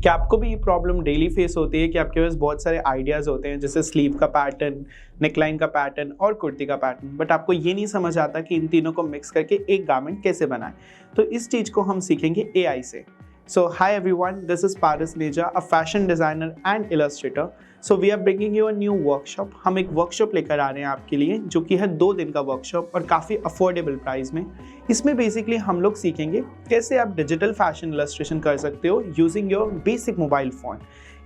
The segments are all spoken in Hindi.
क्या आपको भी ये प्रॉब्लम डेली फेस होती है कि आपके पास बहुत सारे आइडियाज़ होते हैं जैसे स्लीव का पैटर्न, नेकलाइन का पैटर्न और कुर्ती का पैटर्न, बट आपको ये नहीं समझ आता कि इन तीनों को मिक्स करके एक गारमेंट कैसे बनाएं? तो इस चीज़ को हम सीखेंगे एआई से। So hi everyone, this is Paris Neja, a fashion designer and illustrator. So we are bringing you a new workshop. हम एक वर्कशॉप लेकर आ रहे हैं आपके लिए जो कि है 2 दिन का वर्कशॉप और काफ़ी अफोर्डेबल प्राइस में। इसमें बेसिकली हम लोग सीखेंगे कैसे आप डिजिटल फैशन इलस्ट्रेशन कर सकते हो using your basic mobile phone.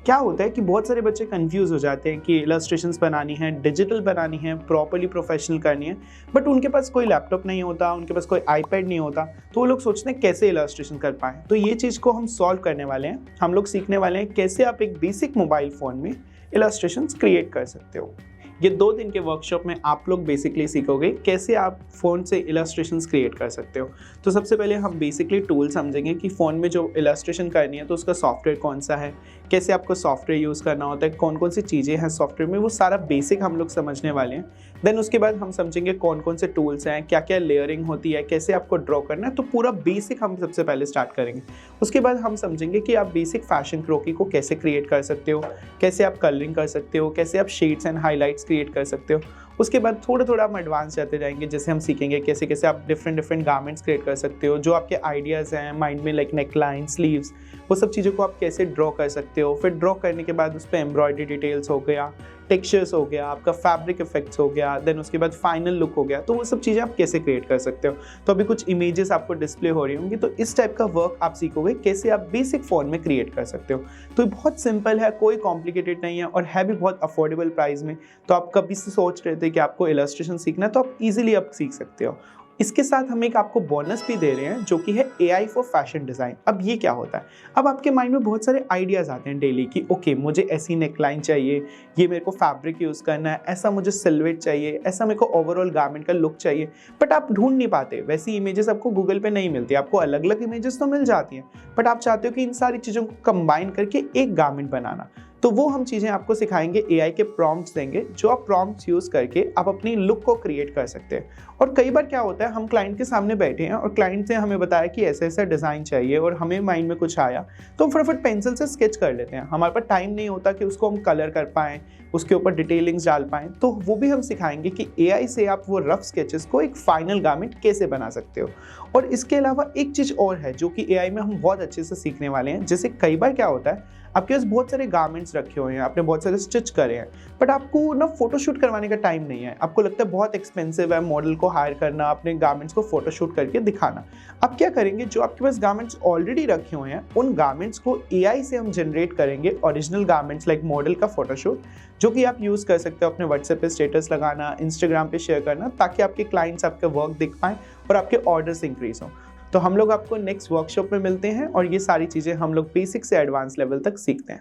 क्या होता है कि बहुत सारे बच्चे कंफ्यूज हो जाते हैं कि इलस्ट्रेशंस बनानी है, डिजिटल बनानी है, प्रॉपर्ली प्रोफेशनल करनी है, बट उनके पास कोई लैपटॉप नहीं होता, उनके पास कोई आईपैड नहीं होता, तो वो लोग सोचते हैं कैसे इलस्ट्रेशन कर पाएँ। तो ये चीज़ को हम सॉल्व करने वाले हैं। हम लोग सीखने वाले हैं कैसे आप एक बेसिक मोबाइल फ़ोन में इलस्ट्रेशंस क्रिएट कर सकते हो। ये 2 दिन के वर्कशॉप में आप लोग बेसिकली सीखोगे कैसे आप फ़ोन से इलस्ट्रेशंस क्रिएट कर सकते हो। तो सबसे पहले हम बेसिकली टूल समझेंगे कि फ़ोन में जो इलस्ट्रेशन करनी है तो उसका सॉफ्टवेयर कौन सा है, कैसे आपको सॉफ्टवेयर यूज़ करना होता है, कौन कौन सी चीज़ें हैं सॉफ्टवेयर में, वो सारा बेसिक हम लोग समझने वाले हैं। देन उसके बाद हम समझेंगे कौन कौन से टूल्स हैं, क्या क्या लेयरिंग होती है, कैसे आपको ड्रॉ करना है, तो पूरा बेसिक हम सबसे पहले स्टार्ट करेंगे। उसके बाद हम समझेंगे कि आप बेसिक फैशन क्रोकी को कैसे क्रिएट कर सकते हो, कैसे आप कलरिंग कर सकते हो, कैसे आप शेड्स एंड हाईलाइट्स क्रिएट कर सकते हो। उसके बाद थोड़ा थोड़ा हम एडवांस जाते जाएंगे, जैसे हम सीखेंगे कैसे कैसे आप डिफरेंट गारमेंट्स क्रिएट कर सकते हो, जो आपके आइडियाज़ हैं माइंड में, लाइक नेकलाइन, स्लीव्स, वो सब चीज़ों को आप कैसे ड्रॉ कर सकते हो। फिर ड्रॉ करने के बाद उस पर एम्ब्रॉयडरी डिटेल्स हो गया, टेक्सचर्स हो गया, आपका फैब्रिक इफेक्ट्स हो गया, देन उसके बाद फाइनल लुक हो गया, तो वो सब चीज़ें आप कैसे क्रिएट कर सकते हो। तो अभी कुछ इमेजेस आपको डिस्प्ले हो रही होंगी, तो इस टाइप का वर्क आप सीखोगे कैसे आप बेसिक फ़ोन में क्रिएट कर सकते हो। तो ये बहुत सिंपल है, कोई कॉम्प्लिकेटेड नहीं है और है भी बहुत अफोर्डेबल प्राइस में। तो आप कभी से सोच रहे थे कि आपको इलस्ट्रेशन सीखना है तो आप ईजिली अब सीख सकते हो। इसके साथ हम एक आपको बोनस भी दे रहे हैं जो कि है AI फॉर फैशन डिज़ाइन। अब ये क्या होता है? अब आपके माइंड में बहुत सारे आइडियाज़ आते हैं डेली कि ओके मुझे ऐसी नेकलाइन चाहिए, ये मेरे को फैब्रिक यूज़ करना है, ऐसा मुझे सिलवेट चाहिए, ऐसा मेरे को ओवरऑल गारमेंट का लुक चाहिए, बट आप ढूंढ नहीं पाते। वैसी इमेजेस आपको गूगल पे नहीं मिलती, आपको अलग अलग इमेजेस तो मिल जाती हैं, बट आप चाहते हो कि इन सारी चीज़ों को कंबाइन करके एक गारमेंट बनाना। तो वो हम चीज़ें आपको सिखाएंगे, AI के प्रॉम्प्ट्स देंगे, जो आप प्रॉम्प्ट्स यूज़ करके आप अपनी लुक को क्रिएट कर सकते हैं। और कई बार क्या होता है, हम क्लाइंट के सामने बैठे हैं और क्लाइंट ने हमें बताया कि ऐसा ऐसा डिज़ाइन चाहिए और हमें माइंड में कुछ आया, तो हम फटाफट पेंसिल से स्केच कर लेते हैं। हमारे पास टाइम नहीं होता कि उसको हम कलर कर पाएँ, उसके ऊपर डिटेलिंग्स डाल पाएँ, तो वो भी हम सिखाएंगे कि AI से आप वो रफ स्केचेस को एक फाइनल गारमेंट कैसे बना सकते हो। और इसके अलावा एक चीज़ और है जो कि AI में हम बहुत अच्छे से सीखने वाले हैं। जैसे कई बार क्या होता है, आपके पास बहुत सारे गारमेंट्स रखे हुए हैं, आपने बहुत सारे स्टिच करे हैं, बट आपको ना फोटोशूट करवाने का टाइम नहीं है। आपको लगता है बहुत एक्सपेंसिव है मॉडल को हायर करना, अपने गारमेंट्स को फोटोशूट करके दिखाना। अब क्या करेंगे, जो आपके पास गारमेंट्स ऑलरेडी रखे हुए हैं उन गारमेंट्स को AI से हम जनरेट करेंगे ओरिजिनल गारमेंट्स लाइक मॉडल का फोटोशूट, जो कि आप यूज़ कर सकते हो अपने व्हाट्सएप पे स्टेटस लगाना, इंस्टाग्राम पे शेयर करना, ताकि आपके क्लाइंट्स आपका वर्क देख पाएँ और आपके ऑर्डर्स इंक्रीज हों। तो हम लोग आपको नेक्स्ट वर्कशॉप में मिलते हैं और ये सारी चीज़ें हम लोग बेसिक से एडवांस लेवल तक सीखते हैं।